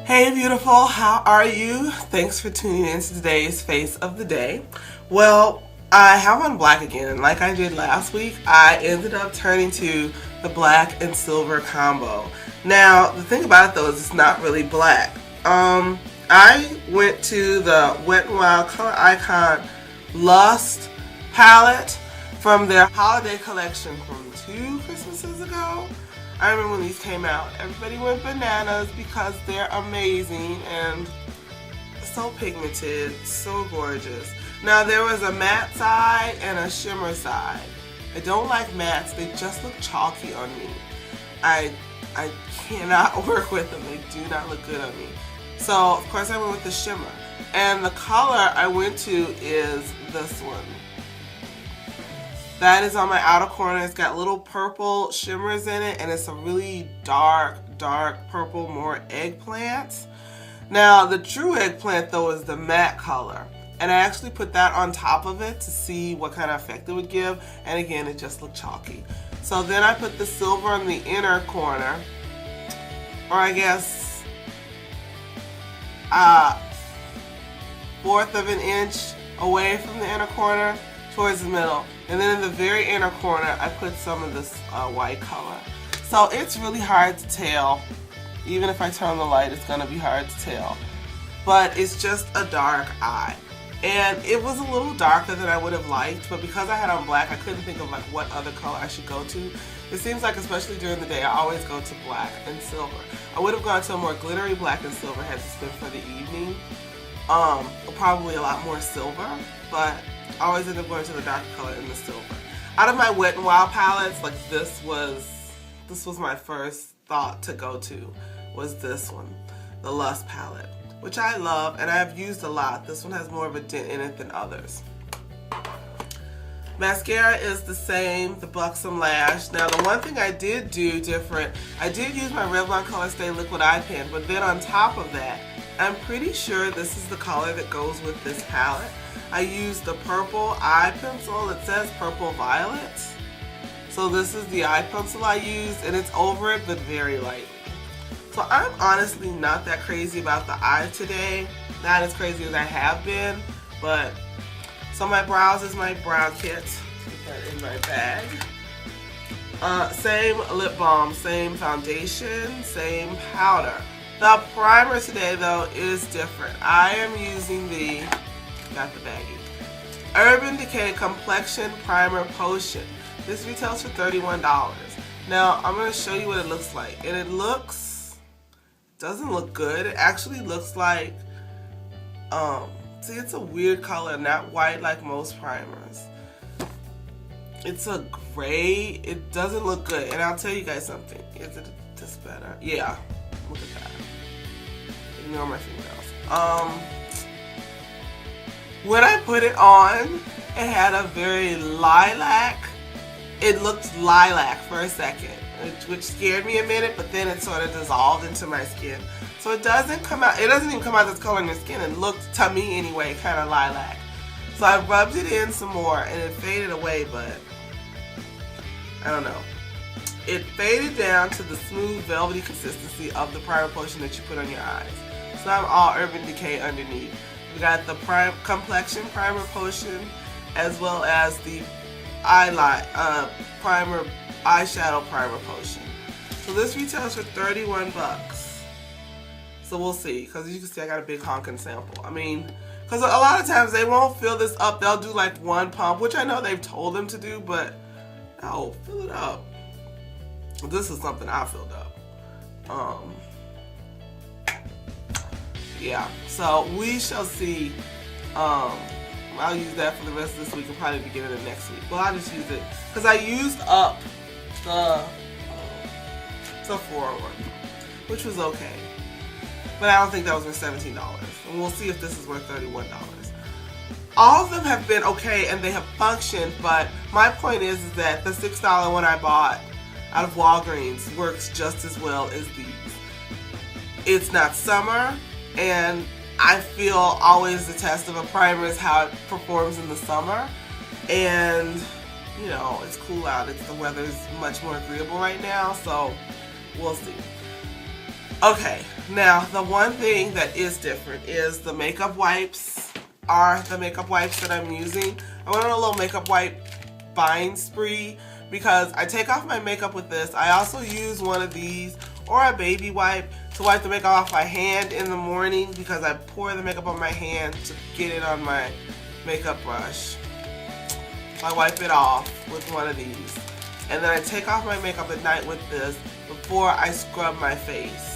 Hey beautiful, how are you? Thanks for tuning in to today's Face of the Day. Well, I have on black again. Like I did last week, I ended up turning to the black and silver combo. Now, the thing about it though is it's not really black. I went to the Wet n Wild Color Icon Lust palette from their holiday collection from 2 Christmases ago. I remember when these came out, everybody went bananas because they're amazing and so pigmented, so gorgeous. Now there was a matte side and a shimmer side. I don't like mattes, they just look chalky on me. I cannot work with them, they do not look good on me. So of course I went with the shimmer. And the color I went to is this one. That is on my outer corner. It's got little purple shimmers in it and it's a really dark purple, more eggplant. Now the true eggplant though is the matte color. And I actually put that on top of it to see what kind of effect it would give. And again, it just looked chalky. So then I put the silver in the inner corner, or I guess 1/4 of an inch away from the inner corner towards the middle. And then in the very inner corner, I put some of this white color. So it's really hard to tell. Even if I turn the light, it's gonna be hard to tell. But it's just a dark eye. And it was a little darker than I would have liked, but because I had on black, I couldn't think of like what other color I should go to. It seems like, especially during the day, I always go to black and silver. I would have gone to a more glittery black and silver had this been for the evening. Probably a lot more silver, but I always end up going to the darker color in the silver. Out of my Wet n Wild palettes, like this was my first thought to go to, was this one, the Lust palette, which I love and I've used a lot. This one has more of a dent in it than others. Mascara is the same, the Buxom Lash. Now the one thing I did do different, I did use my Revlon Color Stay Liquid Eye Pen, but then on top of that, I'm pretty sure this is the color that goes with this palette. I used the purple eye pencil. It says Purple Violet. So this is the eye pencil I used, and it's over it, but very lightly. So I'm honestly not that crazy about the eye today. Not as crazy as I have been, but so my brows is my brow kit. Put that in my bag. Same lip balm, same foundation, same powder. The primer today though is different. I am using the, got the baggie, Urban Decay Complexion Primer Potion. This retails for $31. Now I'm going to show you what it looks like. And it doesn't look good. It actually looks like, see, it's a weird color, not white like most primers. It's a gray. It doesn't look good. And I'll tell you guys something. Is it this better? Yeah. Look at that. Ignore my fingernails. When I put it on, it had a very lilac. It looked lilac for a second, which scared me a minute, but then it sort of dissolved into my skin. So it doesn't come out, it doesn't even come out this color in your skin. It looked, to me anyway, kind of lilac. So I rubbed it in some more and it faded away, but I don't know. It faded down to the smooth, velvety consistency of the primer potion that you put on your eyes. So I'm all Urban Decay underneath. We got the complexion primer potion as well as the eyeshadow primer potion. So this retails for 31 bucks. So we'll see, because you can see I got a big honking sample. I mean, because a lot of times they won't fill this up. They'll do like one pump, which I know they've told them to do, but no, fill it up. This is something I filled up. Yeah, so we shall see. I'll use that for the rest of this week and probably the beginning of next week. Well, I'll just use it because I used up the Sephora one, which was okay. But I don't think that was worth $17. And we'll see if this is worth $31. All of them have been okay and they have functioned, but my point is that the $6 one I bought out of Walgreens works just as well as these. It's not summer, and I feel always the test of a primer is how it performs in the summer. And, you know, it's cool out. The weather's much more agreeable right now, so we'll see. Okay, now the one thing that is different is the makeup wipes are the makeup wipes that I'm using. I went on a little makeup wipe buying spree because I take off my makeup with this. I also use one of these or a baby wipe to wipe the makeup off my hand in the morning because I pour the makeup on my hand to get it on my makeup brush. So I wipe it off with one of these. And then I take off my makeup at night with this before I scrub my face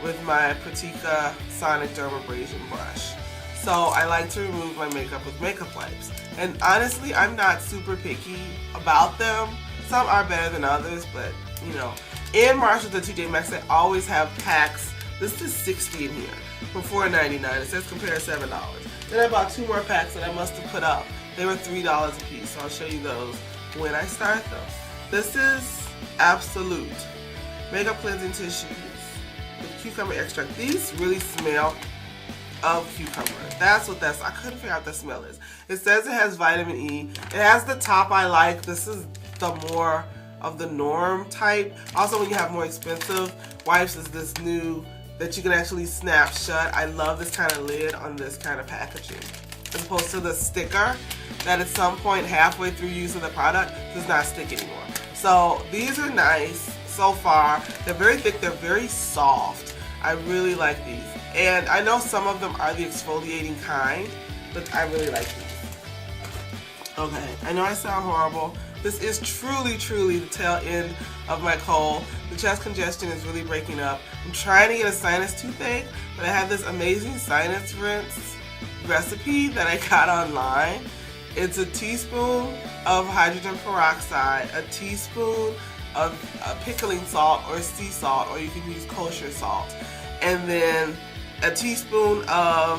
with my Pratica Sonic Dermabrasion brush. So I like to remove my makeup with makeup wipes. And honestly, I'm not super picky about them. Some are better than others, but you know. In Marshalls or TJ Maxx, they always have packs. This is $60 in here for $4.99. It says compare $7. Then I bought 2 more packs that I must have put up. They were $3 a piece, so I'll show you those when I start them. This is Absolute Makeup Cleansing Tissues with cucumber extract. These really smell of cucumber. That's what that's. I couldn't figure out what the smell is. It says it has vitamin E. It has the top I like. This is the more of the norm type. Also, when you have more expensive wipes, is this new that you can actually snap shut. I love this kind of lid on this kind of packaging, as opposed to the sticker that at some point halfway through use of the product does not stick anymore. So these are nice so far. They're very thick. They're very soft. I really like these. And I know some of them are the exfoliating kind, but I really like these. Okay, I know I sound horrible. This is truly, truly the tail end of my cold. The chest congestion is really breaking up. I'm trying to get a sinus toothache, but I have this amazing sinus rinse recipe that I got online. It's a teaspoon of hydrogen peroxide, a teaspoon of pickling salt or sea salt, or you can use kosher salt, and then a teaspoon of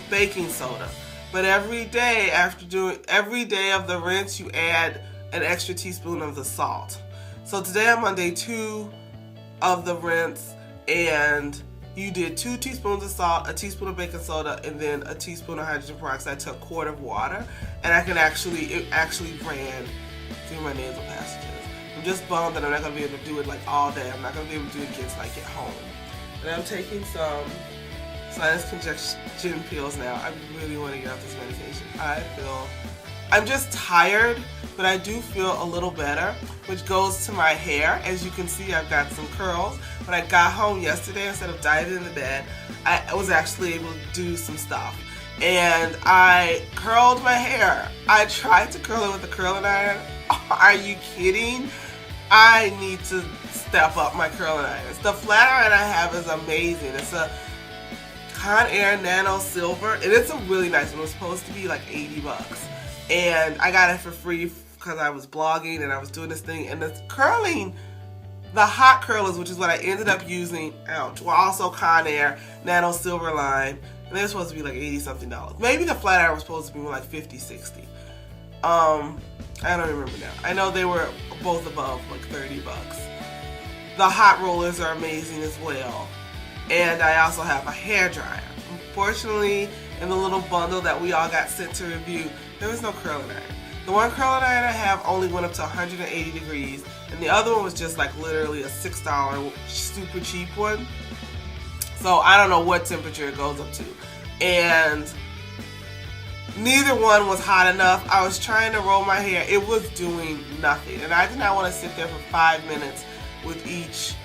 baking soda. But every day of the rinse, you add an extra teaspoon of the salt. So today I'm on day 2 of the rinse, and you did 2 teaspoons of salt, a teaspoon of baking soda, and then a teaspoon of hydrogen peroxide to a quart of water. And it actually ran through my nasal passages. I'm just bummed that I'm not going to be able to do it like all day. I'm not going to be able to do it again until I get home. And I'm taking some sinus congestion pills now. I really want to get off this medication. I'm just tired, but I do feel a little better, which goes to my hair. As you can see, I've got some curls. When I got home yesterday, instead of diving in the bed, I was actually able to do some stuff. And I curled my hair. I tried to curl it with a curling iron. Are you kidding? I need to step up my curling irons. The flat iron I have is amazing. It's a Conair Nano Silver, and it's a really nice one. It was supposed to be like $80. And I got it for free because I was blogging and I was doing this thing. And it's curling, the hot curlers, which is what I ended up using, were also Conair Nano Silver line. And they're supposed to be like $80-something. Maybe the flat iron was supposed to be more like $50, $60. I don't remember now. I know they were both above like $30. The hot rollers are amazing as well. And I also have a hair dryer. Unfortunately, in the little bundle that we all got sent to review, there was no curling iron. The one curling iron I have only went up to 180 degrees, and the other one was just like literally a $6 super cheap one. So I don't know what temperature it goes up to. And neither one was hot enough. I was trying to roll my hair. It was doing nothing. And I did not want to sit there for 5 minutes with each,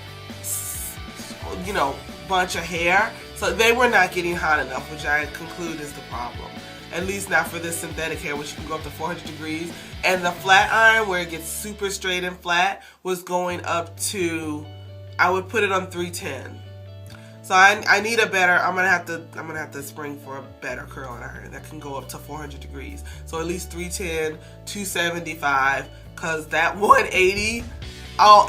bunch of hair. So they were not getting hot enough, which I conclude is the problem. At least not for this synthetic hair, which you can go up to 400 degrees. And the flat iron, where it gets super straight and flat, was going up to, I would put it on 310. So I need a better. I'm gonna have to spring for a better curling iron that can go up to 400 degrees. So at least 310, 275, cause that 180,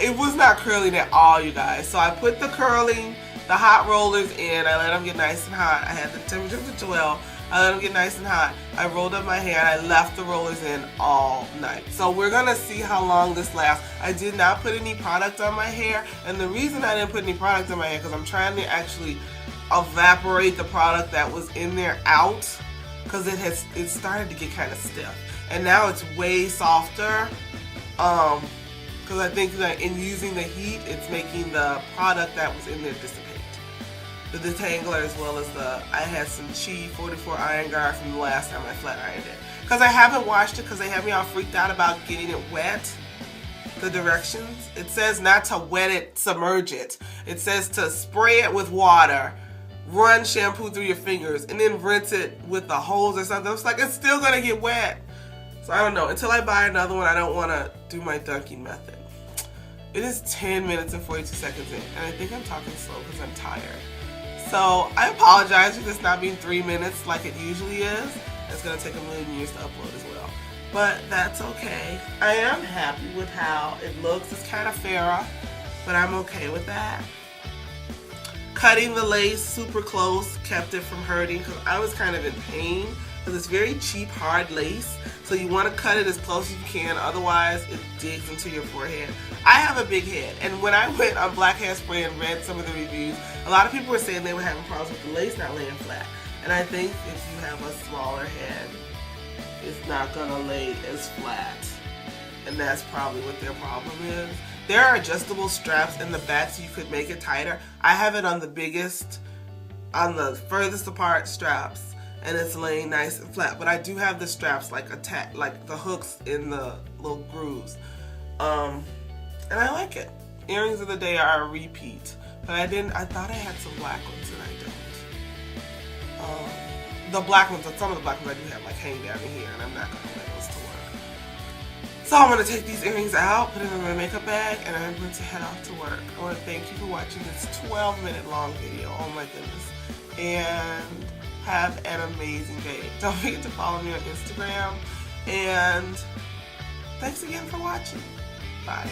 it was not curling at all, you guys. So I put the hot rollers in. I let them get nice and hot. I had the temperature to 12. I let them get nice and hot. I rolled up my hair and I left the rollers in all night. So we're gonna see how long this lasts. I did not put any product on my hair, and the reason I didn't put any product on my hair because I'm trying to actually evaporate the product that was in there out, because it started to get kind of stiff, and now it's way softer. because I think that in using the heat, it's making the product that was in there dissipate. The detangler, as well as I had some Chi 44 iron guard from the last time I flat ironed it. Because I haven't washed it because they have me all freaked out about getting it wet. The directions, it says not to wet it, submerge it. It says to spray it with water, run shampoo through your fingers, and then rinse it with a hose or something. It's like, it's still gonna get wet. So I don't know. Until I buy another one, I don't want to do my dunking method. It is 10 minutes and 42 seconds in, and I think I'm talking slow because I'm tired. So I apologize for this not being 3 minutes like it usually is. It's gonna take a million years to upload as well. But that's okay. I am happy with how it looks. It's kind of fairer, but I'm okay with that. Cutting the lace super close kept it from hurting because I was kind of in pain because it's very cheap, hard lace. So you want to cut it as close as you can, otherwise it digs into your forehead. I have a big head, and when I went on Black Hairspray and read some of the reviews, a lot of people were saying they were having problems with the lace not laying flat. And I think if you have a smaller head, it's not gonna lay as flat, and that's probably what their problem is. There are adjustable straps in the back so you could make it tighter. I have it on the biggest, on the furthest apart straps, and it's laying nice and flat. But I do have the straps like attached, like the hooks in the little grooves, and I like it. Earrings of the day are a repeat, but I thought I had some black ones and I don't. The black ones, some of the black ones I do have like hanging down in here, and I'm not going to wear those to work. So I'm going to take these earrings out, put them in my makeup bag, and I'm going to head off to work. I want to thank you for watching this 12-minute long video. Oh my goodness. And have an amazing day. Don't forget to follow me on Instagram. And thanks again for watching. Bye.